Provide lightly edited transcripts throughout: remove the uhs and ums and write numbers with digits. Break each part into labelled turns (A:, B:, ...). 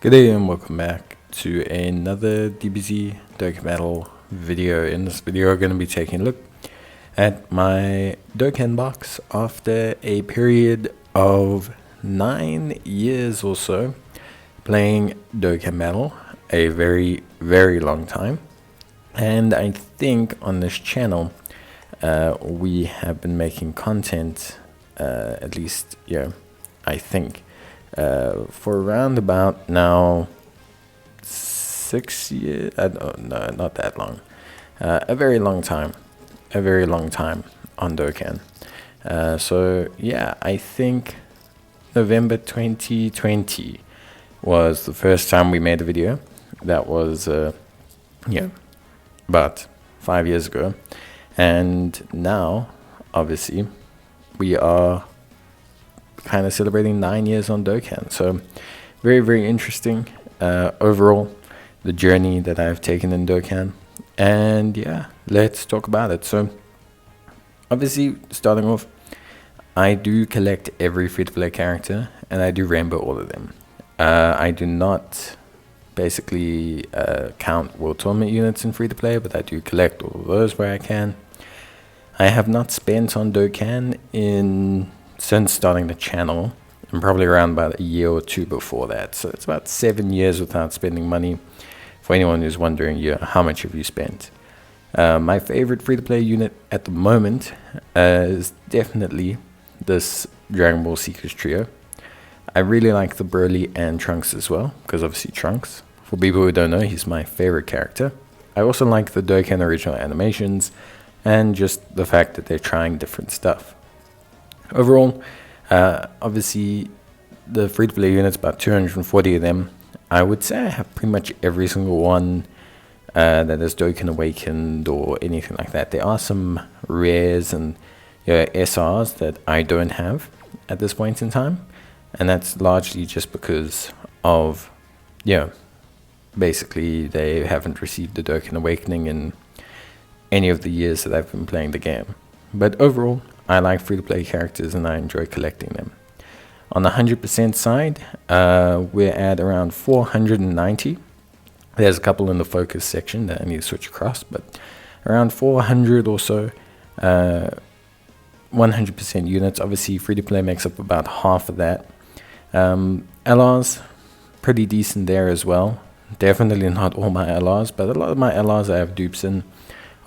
A: Good day and welcome back to another DBZ Dokkan video. In this video, we're going to be taking a look at my Dokkan box after a period of 9 years or so playing Dokkan Battle, a very, very long time. And I think on this channel, we have been making content, at least, I think, for around about now 6 years. No, not that long. A very long time on Dokkan. So yeah, I think November 2020 was the first time we made a video. That was about 5 years ago, and now obviously we are kind of celebrating 9 years on Dokkan. So very, very interesting overall, the journey that I've taken in Dokkan. And yeah, let's talk about it. So obviously, starting off, I do collect every free-to-play character, and I do rainbow all of them. I do not basically count World Tournament units in free-to-play, but I do collect all of those where I can. I have not spent on Dokkan since starting the channel, and probably around about a year or two before that. So it's about 7 years without spending money. For anyone who's wondering, how much have you spent? My favorite free-to-play unit at the moment is definitely this Dragon Ball Seekers trio. I really like the Broly and Trunks as well, because obviously Trunks, for people who don't know, he's my favorite character. I also like the Dokkan original animations, and just the fact that they're trying different stuff. Overall, obviously, the free-to-play units, about 240 of them. I would say I have pretty much every single one that is Dokkan Awakened or anything like that. There are some rares and SRs that I don't have at this point in time, and that's largely just because of, basically they haven't received the Dokkan Awakening in any of the years that I've been playing the game. But overall, I like free-to-play characters and I enjoy collecting them. On the 100% side, we're at around 490. There's a couple in the focus section that I need to switch across, but around 400 or so 100% units. Obviously, free-to-play makes up about half of that. LRs, pretty decent there as well. Definitely not all my LRs, but a lot of my LRs I have dupes in.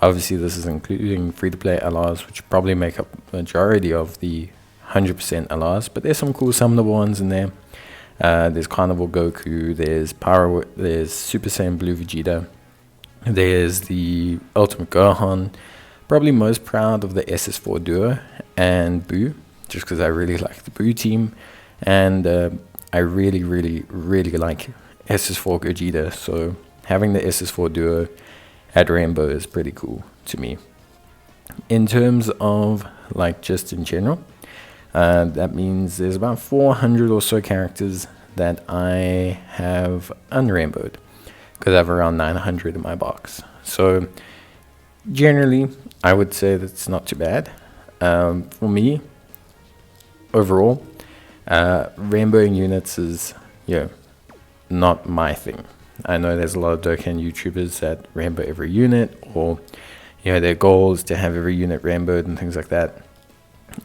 A: Obviously, this is including free-to-play LRs, which probably make up the majority of the 100% LRs, but there's some cool summonable ones in there. There's Carnival Goku, there's Super Saiyan Blue Vegeta, there's the Ultimate Gohan. Probably most proud of the SS4 Duo and Buu, just because I really like the Buu team, and I really, really, really like SS4 Gogeta, so having the SS4 Duo at Rainbow is pretty cool to me. In terms of, just in general, that means there's about 400 or so characters that I have unrainbowed, because I have around 900 in my box. So generally, I would say that's not too bad. For me, overall, rainbowing units is, not my thing. I know there's a lot of Dokkan YouTubers that rainbow every unit, or their goal is to have every unit rainbowed and things like that.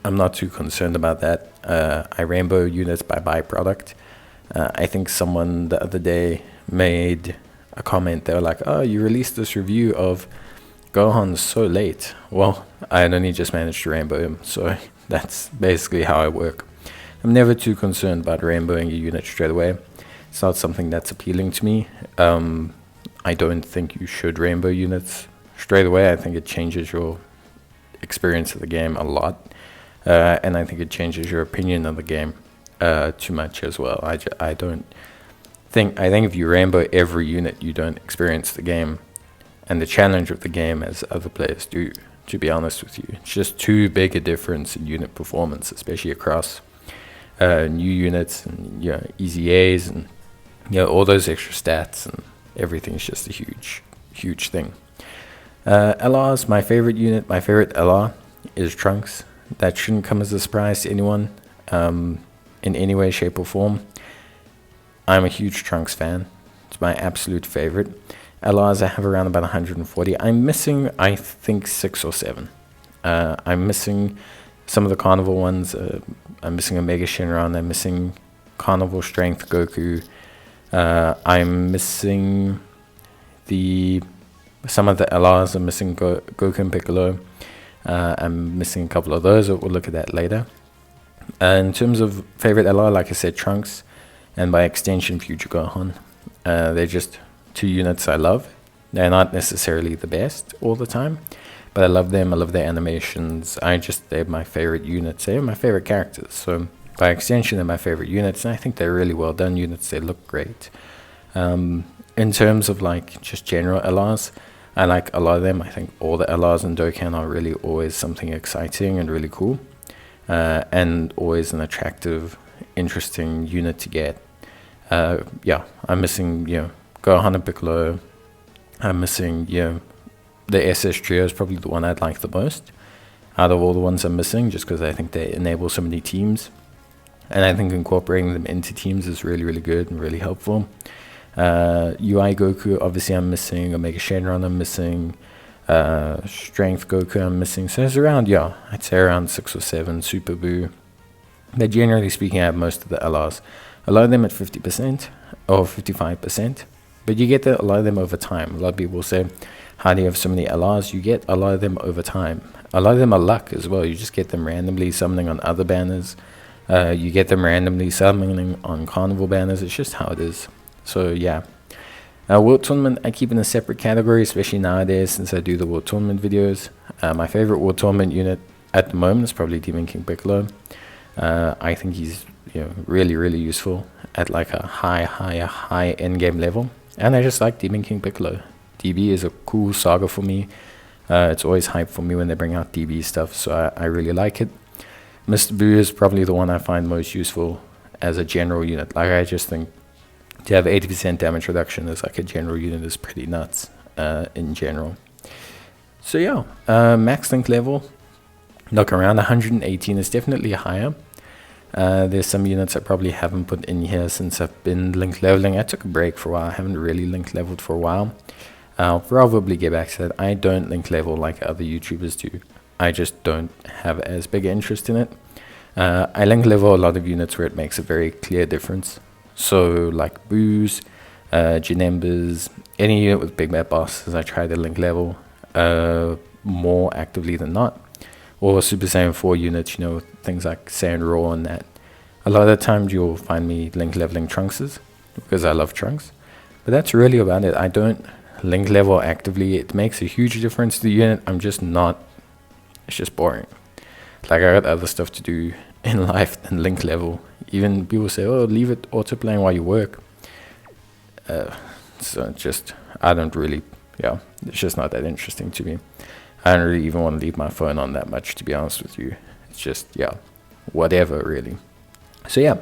A: I'm not too concerned about that. I rainbow units by byproduct. I think someone the other day made a comment. They were like, "Oh, you released this review of Gohan so late." Well, I had only just managed to rainbow him, so that's basically how I work. I'm never too concerned about rainbowing a unit straight away. It's not something that's appealing to me. I don't think you should rainbow units straight away. I think it changes your experience of the game a lot. And I think it changes your opinion of the game too much as well. I think if you rainbow every unit, you don't experience the game and the challenge of the game as other players do, to be honest with you. It's just too big a difference in unit performance, especially across new units and easy A's and all those extra stats, and everything's just a huge thing. LRs, my favorite unit, my favorite LR is Trunks. That shouldn't come as a surprise to anyone in any way, shape or form. I'm a huge Trunks fan. It's my absolute favorite. LRs I have around about 140. I'm missing, I think, 6 or 7. I'm missing some of the Carnival ones. I'm missing Omega Shenron. I'm missing Carnival Strength Goku. I'm missing some of the LRs. I'm missing Goku and Piccolo. I'm missing a couple of those, but we'll look at that later. In terms of favorite LR, like I said, Trunks, and by extension, Future Gohan. They're just 2 units I love. They're not necessarily the best all the time, but I love them. I love their animations. They're my favorite units. They're my favorite characters. So by extension, they're my favorite units, and I think they're really well done units. They look great. In terms of like just general LRs, I like a lot of them. I think all the LRs in Dokkan are really always something exciting and really cool, and always an attractive, interesting unit to get. Yeah, I'm missing, Gohan and Piccolo. I'm missing, the SS Trio is probably the one I'd like the most out of all the ones I'm missing, just because I think they enable so many teams. And I think incorporating them into teams is really, really good and really helpful. UI Goku, obviously I'm missing. Omega Shenron I'm missing. Strength Goku I'm missing. So it's around, I'd say around 6 or 7. Super Buu. But generally speaking, I have most of the LRs. A lot of them at 50% or 55%. But you get a lot of them over time. A lot of people say, how do you have so many LRs? You get a lot of them over time. A lot of them are luck as well. You just get them randomly summoning on other banners. You get them randomly summoning on Carnival banners. It's just how it is. So yeah. World Tournament I keep in a separate category, especially nowadays since I do the World Tournament videos. My favorite World Tournament unit at the moment is probably Demon King Piccolo. I think he's really, really useful at like a high end game level. And I just like Demon King Piccolo. DB is a cool saga for me. It's always hype for me when they bring out DB stuff, so I really like it. Mr. Buu is probably the one I find most useful as a general unit. Like, I just think to have 80% damage reduction as like a general unit is pretty nuts in general. So yeah, max link level, look around 118 is definitely higher. There's some units I probably haven't put in here since I've been link leveling. I took a break for a while. I haven't really link leveled for a while. I'll probably get back to that. I don't link level like other YouTubers do. I just don't have as big an interest in it. I link level a lot of units where it makes a very clear difference. So like Boos, Janembas, any unit with big map bosses, I try to link level more actively than not. Or Super Saiyan 4 units, things like Saiyan Raw and that. A lot of the times you'll find me link leveling Trunkses because I love Trunks. But that's really about it. I don't link level actively. It makes a huge difference to the unit. I'm just not, it's just boring. Like, I got other stuff to do in life than link level. Even people say, oh, leave it auto playing while you work. So just, I don't really, it's just not that interesting to me. I don't really even want to leave my phone on that much, to be honest with you. It's just, whatever, really. So yeah,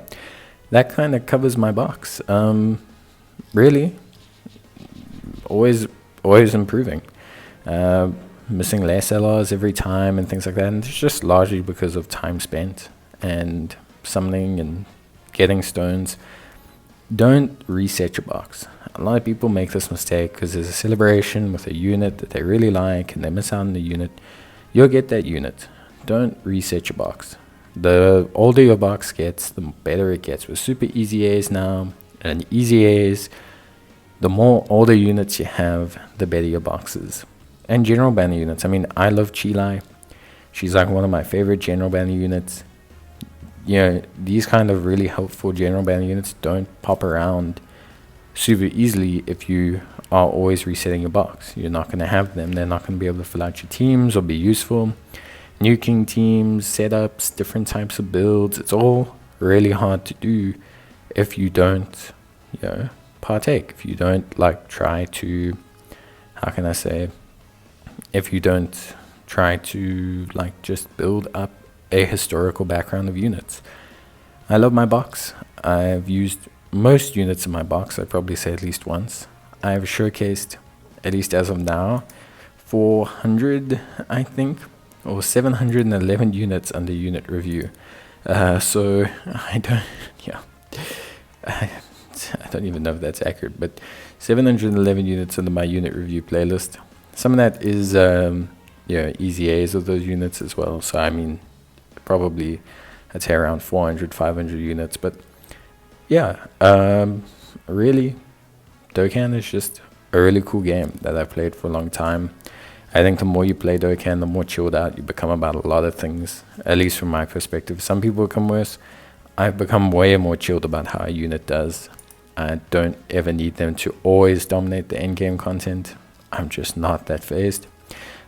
A: that kind of covers my box. Really, always improving. Missing less LRs every time and things like that. And it's just largely because of time spent and summoning and getting stones. Don't reset your box. A lot of people make this mistake because there's a celebration with a unit that they really like and they miss out on the unit. You'll get that unit. Don't reset your box. The older your box gets, the better it gets. With super easy A's now and easy A's, the more older units you have, the better your box is. And general banner units. I mean, I love Chilai. She's like one of my favorite general banner units. These kind of really helpful general banner units don't pop around super easily if you are always resetting your box. You're not going to have them. They're not going to be able to fill out your teams or be useful. New King teams, setups, different types of builds. It's all really hard to do if you don't, partake. If you don't try to, how can I say, if you don't try to just build up a historical background of units. I love my box. I've used most units in my box. I'd probably say at least once. I've showcased, at least as of now, 400, I think, or 711 units under unit review. So I don't, I don't even know if that's accurate, but 711 units under my unit review playlist. Some of that is easy A's of those units as well. So I mean, probably I'd say around 400, 500 units. But yeah, really, Dokkan is just a really cool game that I've played for a long time. I think the more you play Dokkan, the more chilled out you become about a lot of things, at least from my perspective. Some people become worse. I've become way more chilled about how a unit does. I don't ever need them to always dominate the endgame content. I'm just not that phased.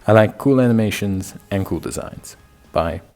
A: I like cool animations and cool designs. Bye.